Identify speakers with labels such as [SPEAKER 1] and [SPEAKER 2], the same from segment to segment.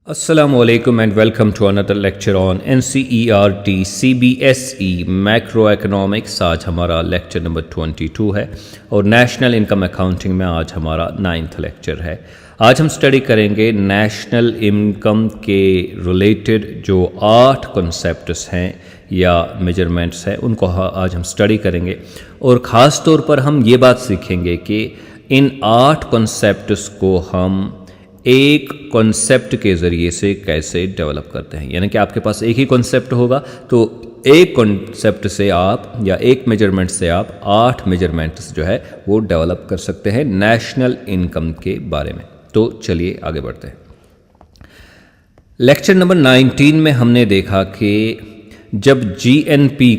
[SPEAKER 1] Assalamu alaikum and welcome to another lecture on NCERT CBSE Macroeconomics। आज हमारा lecture number 22 है और national income accounting में आज हमारा 9th लेक्चर है। आज हम स्टडी करेंगे नेशनल इनकम के रिलेटेड जो 8 कॉन्सेप्ट्स हैं या मेजरमेंट्स हैं, उनको आज हम स्टडी करेंगे और ख़ास तौर पर हम ये बात सीखेंगे कि इन 8 कॉन्सेप्ट्स को हम एक कॉन्सेप्ट के ज़रिए से कैसे डेवलप करते हैं। यानी कि आपके पास एक ही कॉन्सेप्ट होगा तो एक कॉन्सेप्ट से आप या एक मेजरमेंट से आप 8 मेजरमेंट्स जो है वो डेवलप कर सकते हैं नेशनल इनकम के बारे में। तो चलिए आगे बढ़ते हैं। लेक्चर नंबर 19 में हमने देखा कि जब जीएनपी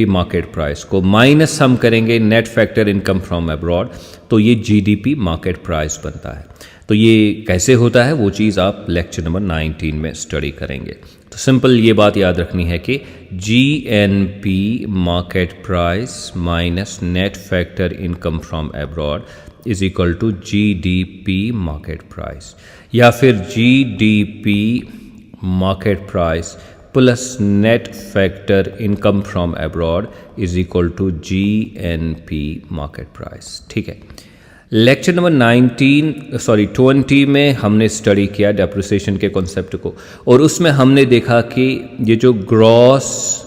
[SPEAKER 1] मार्केट प्राइस को माइनस हम करेंगे net factor income from abroad तो ये जीडीपी मार्केट प्राइस बनता है। तो ये कैसे होता है वो चीज़ आप लेक्चर नंबर 19 में स्टडी करेंगे। तो सिंपल ये बात याद रखनी है कि GNP market price minus net factor income from abroad is equal to GDP market price, या फिर GDP market price plus net factor income from abroad is equal to GNP market price. ठीक है। लेक्चर नंबर 20 में हमने study किया depreciation के concept को और उसमें हमने देखा कि ये जो gross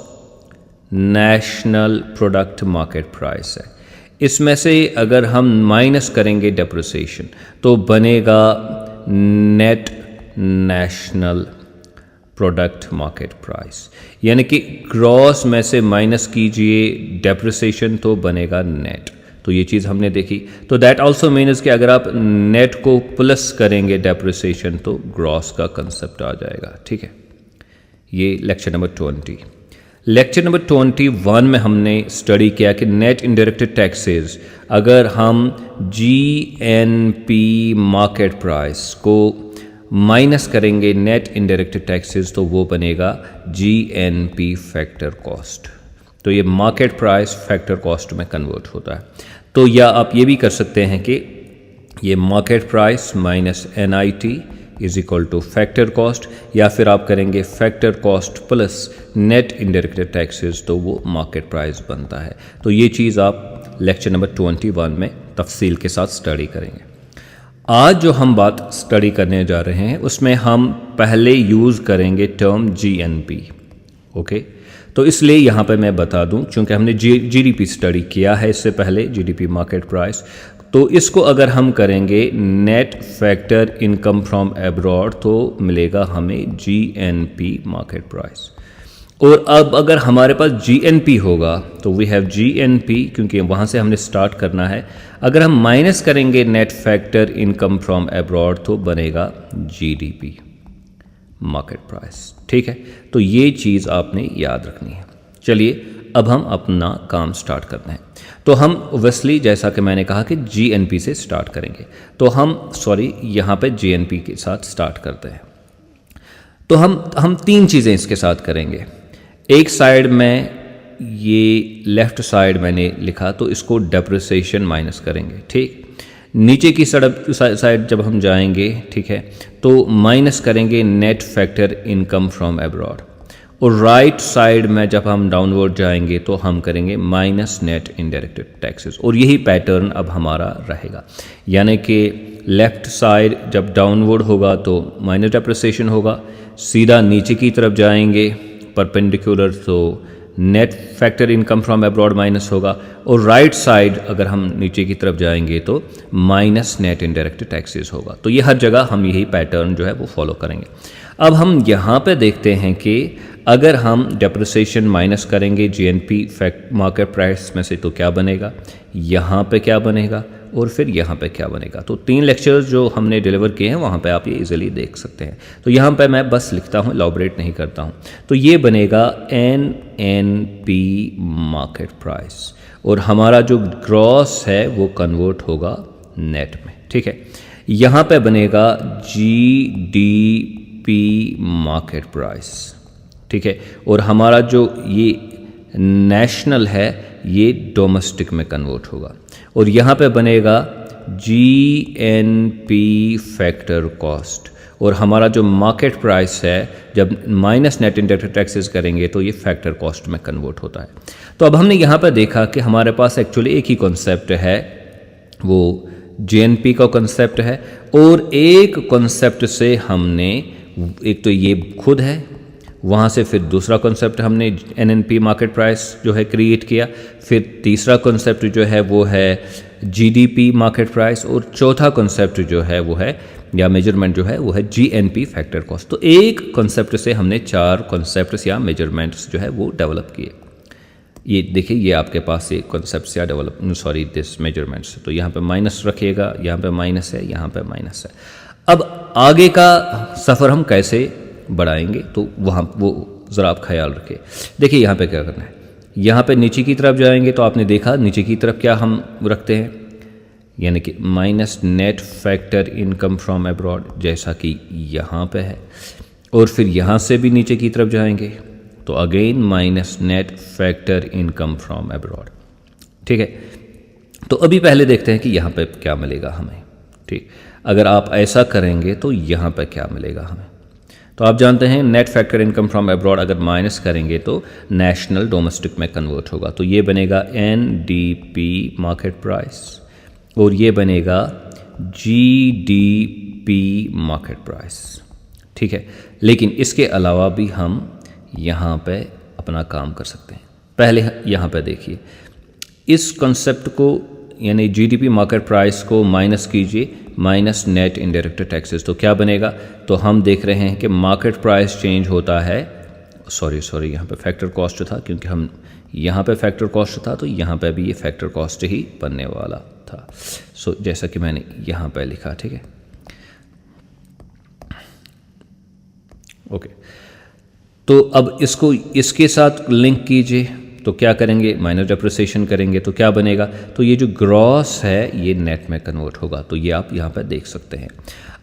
[SPEAKER 1] national product market price है, इसमें से अगर हम माइनस करेंगे डेप्रिसिएशन तो बनेगा net national product market price. यानी कि ग्रॉस में से माइनस कीजिए डेप्रिसिएशन तो बनेगा नेट। तो ये चीज़ हमने देखी। तो दैट आल्सो मीन्स कि अगर आप नेट को प्लस करेंगे डेप्रिसिएशन तो ग्रॉस का कंसेप्ट आ जाएगा। ठीक है, ये लेक्चर नंबर 20। लेक्चर नंबर 21 में हमने स्टडी किया कि नेट इनडायरेक्ट टैक्सेस अगर हम जीएनपी मार्केट प्राइस को माइनस करेंगे नेट इनडायरेक्ट टैक्सेस तो वो बनेगा जीएनपी फैक्टर कॉस्ट। तो ये मार्केट प्राइस फैक्टर कॉस्ट में कन्वर्ट होता है। तो या आप ये भी कर सकते हैं कि ये market price minus NIT is equal two factor cost, या फिर आप करेंगे factor cost plus net indirect taxes तो वो मार्केट प्राइस बनता है। तो ये चीज़ आप लेक्चर नंबर 21 में तफसील के साथ स्टडी करेंगे। आज जो हम बात स्टडी करने जा रहे हैं उसमें हम पहले यूज़ करेंगे टर्म जीएनपी। ओके, तो इसलिए यहाँ पे मैं बता दूँ, चूँकि हमने जीडीपी स्टडी किया है इससे पहले, जीडीपी मार्केट प्राइस, तो इसको अगर हम करेंगे net factor income from abroad तो मिलेगा हमें जीएनपी मार्केट प्राइस। और अब अगर हमारे पास जीएनपी होगा तो वी हैव जीएनपी, क्योंकि वहाँ से हमने स्टार्ट करना है। अगर हम माइनस करेंगे net factor income from abroad तो बनेगा जीडीपी मार्केट प्राइस। ठीक है, तो ये चीज़ आपने याद रखनी है। चलिए अब हम अपना काम स्टार्ट करते हैं। तो हम ओब्वियसली जैसा कि मैंने कहा कि जीएनपी से स्टार्ट करेंगे, तो यहाँ पे जीएनपी के साथ स्टार्ट करते हैं। तो हम 3 चीज़ें इसके साथ करेंगे। एक साइड में ये लेफ़्ट साइड मैंने लिखा तो इसको डेप्रिसिएशन माइनस करेंगे। ठीक, नीचे की साइड जब हम जाएंगे, ठीक है, तो माइनस करेंगे net factor income from abroad, और राइट साइड में जब हम डाउनवर्ड जाएंगे तो हम करेंगे माइनस नेट इनडायरेक्ट टैक्सेस। और यही पैटर्न अब हमारा रहेगा। यानी कि लेफ़्ट साइड जब डाउनवर्ड होगा तो माइनस डेप्रिसिएशन होगा, सीधा नीचे की तरफ जाएंगे परपेंडिकुलर तो net factor income from abroad minus होगा, और राइट साइड अगर हम नीचे की तरफ जाएंगे तो माइनस नेट इनडायरेक्ट टैक्सेस होगा। तो ये हर जगह हम यही पैटर्न जो है वो फॉलो करेंगे। अब हम यहाँ पे देखते हैं कि अगर हम डेप्रिसिएशन माइनस करेंगे जीएनपी मार्केट प्राइस में से तो क्या बनेगा, यहाँ पे क्या बनेगा और फिर यहाँ पे क्या बनेगा। तो 3 लेक्चर्स जो हमने डिलीवर किए हैं वहाँ पे आप ये इजीली देख सकते हैं। तो यहाँ पे मैं बस लिखता हूँ, एलॉबरेट नहीं करता हूँ। तो ये बनेगा एनएनपी मार्केट प्राइस, और हमारा जो ग्रॉस है वो कन्वर्ट होगा नेट में। ठीक है, यहाँ पे बनेगा जीडीपी मार्केट प्राइस। ठीक है, और हमारा जो ये नेशनल है ये डोमेस्टिक में कन्वर्ट होगा, और यहाँ पे बनेगा जीएनपी फैक्टर कॉस्ट, और हमारा जो मार्केट प्राइस है जब माइनस नेट इंडायरेक्ट टैक्सेस करेंगे तो ये फैक्टर कॉस्ट में कन्वर्ट होता है। तो अब हमने यहाँ पर देखा कि हमारे पास एक्चुअली एक ही कॉन्सेप्ट है, वो जीएनपी का कॉन्सेप्ट है, और एक कॉन्सेप्ट से हमने, एक तो ये खुद है, वहाँ से फिर दूसरा कॉन्सेप्ट हमने एनएनपी मार्केट प्राइस जो है क्रिएट किया, फिर तीसरा कॉन्सेप्ट जो है वो है जीडीपी मार्केट प्राइस, और चौथा कॉन्सेप्ट जो है वो है या मेजरमेंट जो है वो है जीएनपी फैक्टर कॉस्ट। तो एक कॉन्सेप्ट से हमने 4 कॉन्सेप्ट्स या मेजरमेंट्स जो है वो डेवलप किए। ये देखिए, ये आपके पास ये कॉन्सेप्ट्स या दिस मेजरमेंट्स। तो यहाँ पे माइनस रखिएगा, यहाँ पे माइनस है, यहाँ पे माइनस है। अब आगे का सफ़र हम कैसे बढ़ाएंगे तो वहाँ वो ज़रा आप ख्याल रखें। देखिए यहाँ पे क्या करना है, यहाँ पे नीचे की तरफ जाएंगे तो आपने देखा नीचे की तरफ क्या हम रखते हैं, यानी कि minus net factor income from abroad, जैसा कि यहाँ पे है। और फिर यहाँ से भी नीचे की तरफ जाएंगे तो again minus net factor income from abroad. ठीक है, तो अभी पहले देखते हैं कि यहाँ पे क्या मिलेगा हमें। ठीक, अगर आप ऐसा करेंगे तो यहाँ पे क्या मिलेगा हमें। तो आप जानते हैं net factor income from abroad अगर माइनस करेंगे तो नेशनल डोमेस्टिक में कन्वर्ट होगा। तो ये बनेगा एनडीपी मार्केट प्राइस और ये बनेगा जीडीपी मार्केट प्राइस। ठीक है, लेकिन इसके अलावा भी हम यहाँ पे अपना काम कर सकते हैं। पहले यहाँ पे देखिए, इस कॉन्सेप्ट को यानी जीडीपी मार्केट प्राइस को माइनस कीजिए माइनस नेट इनडायरेक्ट टैक्सेस, तो क्या बनेगा। तो हम देख रहे हैं कि मार्केट प्राइस चेंज होता है, सॉरी यहाँ पे फैक्टर कॉस्ट था, क्योंकि हम यहाँ पे फैक्टर कॉस्ट था तो यहाँ पे भी ये फैक्टर कॉस्ट ही बनने वाला था। सो जैसा कि मैंने यहाँ पे लिखा। ठीक है, ओके। तो अब इसको इसके साथ लिंक कीजिए, तो क्या करेंगे, माइनस डेप्रिसिएशन करेंगे तो क्या बनेगा। तो ये जो ग्रॉस है ये नेट में कन्वर्ट होगा। तो ये आप यहाँ पर देख सकते हैं।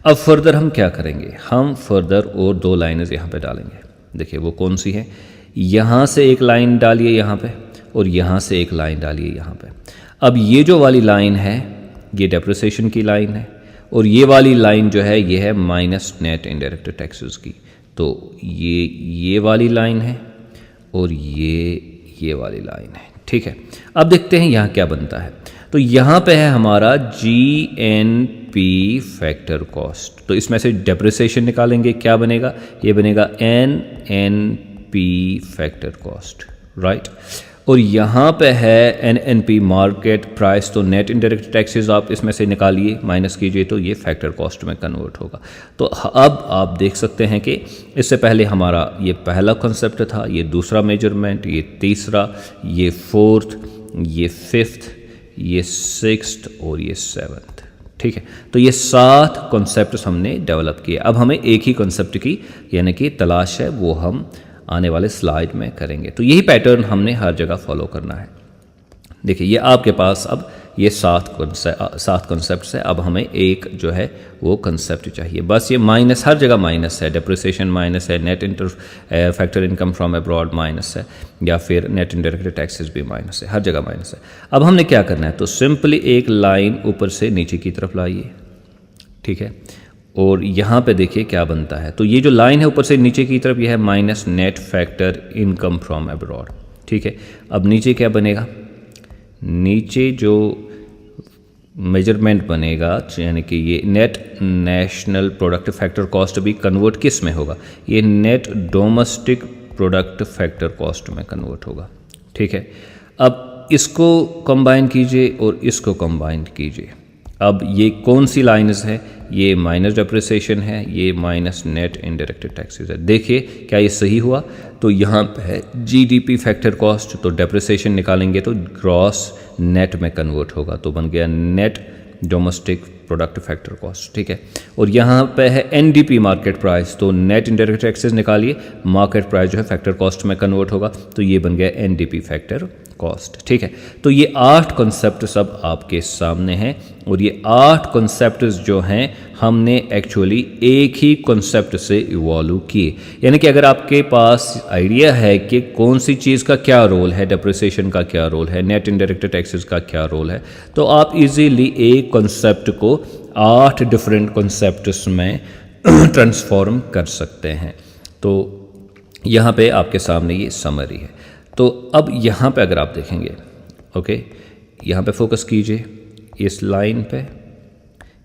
[SPEAKER 1] अब फर्दर हम क्या करेंगे, हम फर्दर और 2 लाइनें यहाँ पे डालेंगे। देखिए वो कौन सी है, यहाँ से एक लाइन डालिए यहाँ पे और यहाँ से एक लाइन डालिए यहाँ पे। अब ये जो वाली लाइन है ये डेप्रिसिएशन की लाइन है और ये वाली लाइन जो है ये है माइनस नेट इनडायरेक्ट टैक्सेस की। तो ये वाली लाइन है और ये वाली लाइन है। ठीक है, अब देखते हैं यहाँ क्या बनता है। तो यहाँ पे है हमारा जीएनपी फैक्टर कॉस्ट। तो इसमें से डेप्रिसिएशन निकालेंगे, क्या बनेगा, ये बनेगा एनएनपी फैक्टर कॉस्ट, राइट। और यहाँ पे है एनएनपी मार्केट प्राइस। तो नेट इनडायरेक्ट टैक्सेस आप इसमें से निकालिए, माइनस कीजिए तो ये फैक्टर कॉस्ट में कन्वर्ट होगा। तो अब आप देख सकते हैं कि इससे पहले हमारा ये पहला कॉन्सेप्ट था, ये दूसरा मेजरमेंट, ये तीसरा, ये फोर्थ, ये फिफ्थ, ये सिक्स्थ और ये सेवन्थ। ठीक है, तो ये 7 कॉन्सेप्ट हमने डेवलप किए। अब हमें एक ही कॉन्सेप्ट की यानी कि तलाश है, वो हम आने वाले स्लाइड में करेंगे। तो यही पैटर्न हमने हर जगह फॉलो करना है। देखिए ये आपके पास अब ये 7 कॉन्सेप्ट्स है। अब हमें एक जो है वो कॉन्सेप्ट चाहिए। बस ये माइनस, हर जगह माइनस है, डेप्रिसिएशन माइनस है, net factor income from abroad minus है, या फिर नेट इनडायरेक्ट टैक्सेस भी माइनस है, हर जगह माइनस है। अब हमने क्या करना है, तो सिंपली एक लाइन ऊपर से नीचे की तरफ लाइए। ठीक है, और यहाँ पे देखिए क्या बनता है। तो ये जो लाइन है ऊपर से नीचे की तरफ, यह है minus net factor income from abroad. ठीक है, अब नीचे क्या बनेगा, नीचे जो मेजरमेंट बनेगा यानी कि ये net national product factor cost भी कन्वर्ट किस में होगा, ये net domestic product factor cost में कन्वर्ट होगा। ठीक है, अब इसको कंबाइन कीजिए और इसको कंबाइन कीजिए। अब ये कौन सी लाइन्स है, ये माइनस डेप्रिसिएशन है, ये माइनस नेट इनडायरेक्ट टैक्सेस है। देखिए क्या ये सही हुआ। तो यहाँ पे है जीडीपी फैक्टर कॉस्ट, तो डेप्रिसिएशन निकालेंगे तो ग्रॉस नेट में कन्वर्ट होगा, तो बन गया net domestic product factor cost. ठीक है, और यहाँ पे है एनडीपी मार्केट प्राइस, तो नेट इनडायरेक्ट टैक्सेस निकालिए, मार्केट प्राइस जो है फैक्टर कॉस्ट में कन्वर्ट होगा, तो ये बन गया एनडीपी फैक्टर कॉस्ट। ठीक है, तो ये 8 कॉन्सेप्ट सब आपके सामने हैं और ये 8 कॉन्सेप्ट जो हैं हमने एक्चुअली एक ही कॉन्सेप्ट से इवॉल्व किए। यानी कि अगर आपके पास आइडिया है कि कौन सी चीज़ का क्या रोल है, डेप्रिसिएशन का क्या रोल है, नेट इनडायरेक्ट टैक्सेस का क्या रोल है, तो आप इजीली एक कॉन्सेप्ट को 8 डिफरेंट कॉन्सेप्ट्स में ट्रांसफॉर्म कर सकते हैं। तो यहाँ पे आपके सामने ये समरी है। तो अब यहाँ पे अगर आप देखेंगे, ओके, यहाँ पे फोकस कीजिए इस लाइन पे।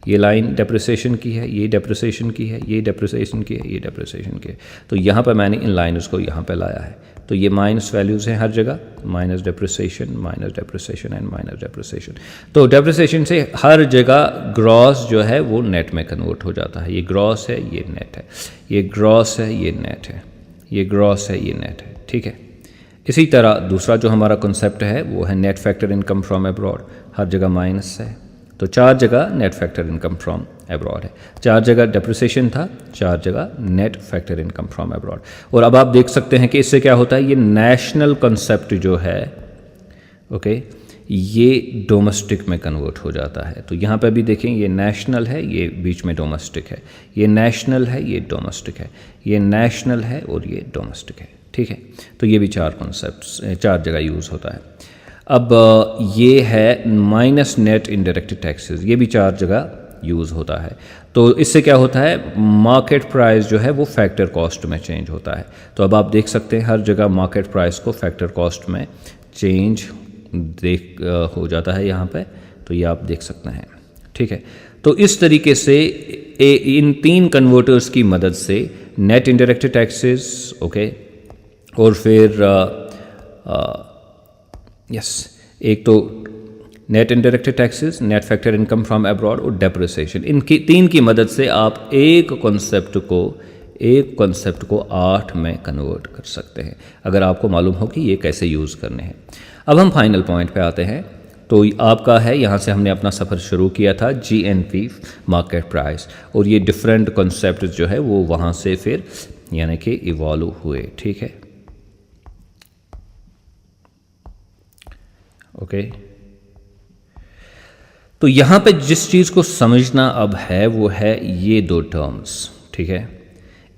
[SPEAKER 1] ये लाइन डेप्रिसिएशन की है, ये डेप्रिसिएशन की है, ये डेप्रिसिएशन की है, ये डेप्रिसिएशन की है। तो यहाँ पे मैंने इन लाइन्स को यहाँ पे लाया है। तो ये माइनस वैल्यूज़ हैं हर जगह, minus depreciation and minus depreciation. तो डेप्रिसिएशन से हर जगह ग्रॉस जो है वो नेट में कन्वर्ट हो जाता है। ये ग्रॉस है, ये नेट है, ये ग्रॉस है, ये नेट है, ये ग्रॉस है, ये नेट है, ठीक है। इसी तरह दूसरा जो हमारा कॉन्सेप्ट है वो है net factor income from abroad. हर जगह माइनस है, तो 4 जगह net factor income from abroad है। 4 जगह डेप्रिसिएशन था, 4 जगह net factor income from abroad. और अब आप देख सकते हैं कि इससे क्या होता है, ये नेशनल कॉन्सेप्ट जो है, ओके, ये डोमेस्टिक में कन्वर्ट हो जाता है। तो यहाँ पे भी देखें, ये नेशनल है, ये बीच में डोमेस्टिक है, ये नेशनल है, ये डोमेस्टिक है, ये नेशनल है और ये डोमेस्टिक है, ठीक है। तो ये भी 4 कॉन्सेप्ट्स 4 जगह यूज़ होता है। अब ये है माइनस नेट इनडायरेक्ट टैक्सेस, ये भी 4 जगह यूज़ होता है। तो इससे क्या होता है, मार्केट प्राइस जो है वो फैक्टर कॉस्ट में चेंज होता है। तो अब आप देख सकते हैं हर जगह मार्केट प्राइस को फैक्टर कॉस्ट में चेंज हो जाता है यहाँ पे। तो ये आप देख सकते हैं, ठीक है। तो इस तरीके से इन 3 कन्वर्टर्स की मदद से नेट इनडायरेक्ट टैक्सेस, ओके, और फिर एक तो net indirect taxes, net factor income from abroad और डेप्रिसिएशन, इनकी 3 की मदद से आप एक कॉन्सेप्ट को 8 में कन्वर्ट कर सकते हैं, अगर आपको मालूम हो कि ये कैसे यूज़ करने हैं। अब हम फाइनल पॉइंट पे आते हैं। तो आपका है, यहाँ से हमने अपना सफ़र शुरू किया था GNP मार्केट प्राइस, और ये डिफरेंट कॉन्सेप्ट जो है वो वहाँ से फिर यानी कि इवॉल्व हुए, ठीक है, ओके। तो यहाँ पे जिस चीज़ को समझना अब है वो है ये 2 टर्म्स, ठीक है।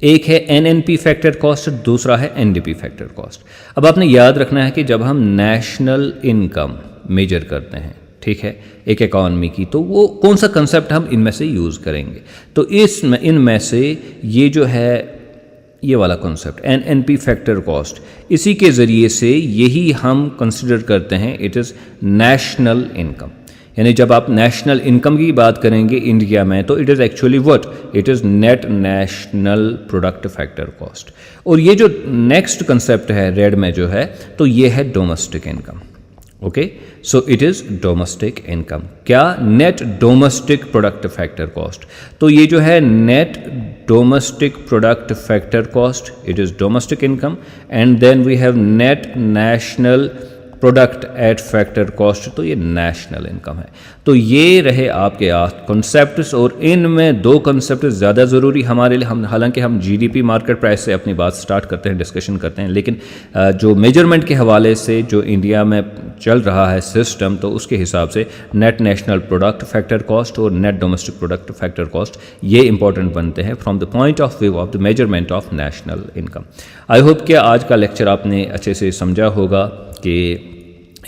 [SPEAKER 1] एक है NNP फैक्टर कॉस्ट, दूसरा है NDP फैक्टर कॉस्ट। अब आपने याद रखना है कि जब हम नेशनल इनकम मेजर करते हैं, ठीक है, एक इकॉनमी की, तो वो कौन सा कंसेप्ट हम इनमें से यूज़ करेंगे। तो इनमें से ये जो है ये वाला कॉन्सेप्ट NNP फैक्टर कॉस्ट, इसी के ज़रिए से यही हम कंसिडर करते हैं इट इज़ नेशनल इनकम। यानी जब आप नेशनल इनकम की बात करेंगे इंडिया में, तो it is actually what, it is net national product factor cost. और ये जो नेक्स्ट कंसेप्ट है रेड में जो है, तो ये है domestic income, okay. So it is domestic income, क्या, net domestic product factor cost. तो ये जो है net domestic product factor cost, it is domestic income, and then we have net national product at factor cost, तो ये national income है। तो ये रहे आपके कॉन्सेप्ट्स, और इनमें 2 कॉन्सेप्ट ज़्यादा ज़रूरी हमारे लिए। हम हालांकि हम GDP मार्केट प्राइस से अपनी बात स्टार्ट करते हैं, डिस्कशन करते हैं, लेकिन जो मेजरमेंट के हवाले से जो इंडिया में चल रहा है सिस्टम, तो उसके हिसाब से net national product factor cost और net domestic product factor cost ये इंपॉर्टेंट बनते हैं from the point of view of the measurement of national income. I hope कि आज का लेक्चर आपने अच्छे से समझा होगा कि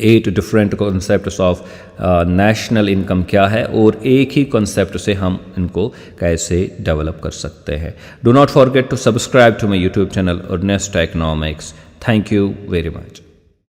[SPEAKER 1] 8 different concepts of national income क्या है, और एक ही कॉन्सेप्ट से हम इनको कैसे डेवलप कर सकते हैं। Do not forget to subscribe to my YouTube channel Earnest Economics. Thank you very much.